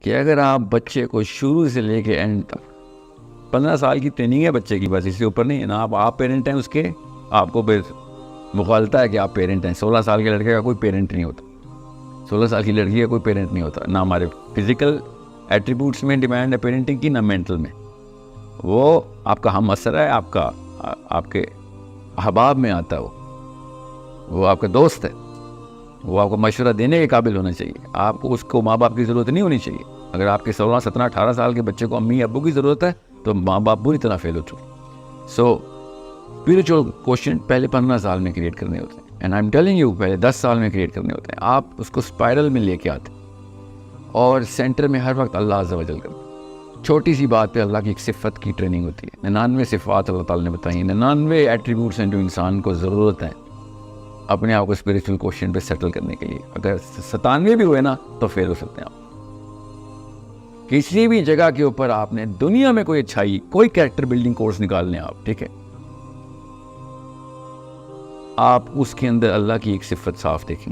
कि अगर आप बच्चे को शुरू से लेके एंड तक 15 साल की ट्रेनिंग है बच्चे की, बस इससे ऊपर नहीं है ना। आप पेरेंट हैं उसके, आपको मुखालता है कि आप पेरेंट हैं। 16 साल के लड़के का कोई पेरेंट नहीं होता, 16 साल की लड़की का कोई पेरेंट नहीं होता। ना हमारे फिजिकल एट्रीब्यूट्स में डिमांड है पेरेंटिंग की, ना मेंटल में। वो आपका हम असर है, आपके अहबाब में आता है। वो आपका दोस्त है, वो आपको मशवरा देने के काबिल होना चाहिए। आपको उसको माँ बाप की ज़रूरत नहीं होनी चाहिए। अगर आपके 16, 17, 18 साल के बच्चे को अम्मी अब्बू की ज़रूरत है तो माँ बाप बुरी तरह फेल हो चुके। सो स्पिरिचुअल क्वेश्चन पहले 15 साल में क्रिएट करने होते हैं, and I am telling you पहले 10 साल में क्रिएट करने होते हैं। आप उसको स्पाइरल में लेके आते और सेंटर में हर वक्त अल्लाह अज़्ज़ा वजल करते। छोटी सी बात पे अल्लाह की एक सिफ़त की ट्रेनिंग होती है। 99 सिफ़ात अल्लाह ताला ने बताई, 99 एट्रीब्यूट्स हैं जो इंसान को ज़रूरत है अपने आप को स्पिरिचुअल क्वेश्चन पे सेटल करने के लिए। अगर 97 भी हुए ना तो फेल हो सकते हैं आप। किसी भी जगह के ऊपर आपने दुनिया में कोई अच्छाई, कोई कैरेक्टर बिल्डिंग कोर्स निकालने आप, ठीक है, आप उसके अंदर अल्लाह की एक सिफ़त साफ देखेंगे।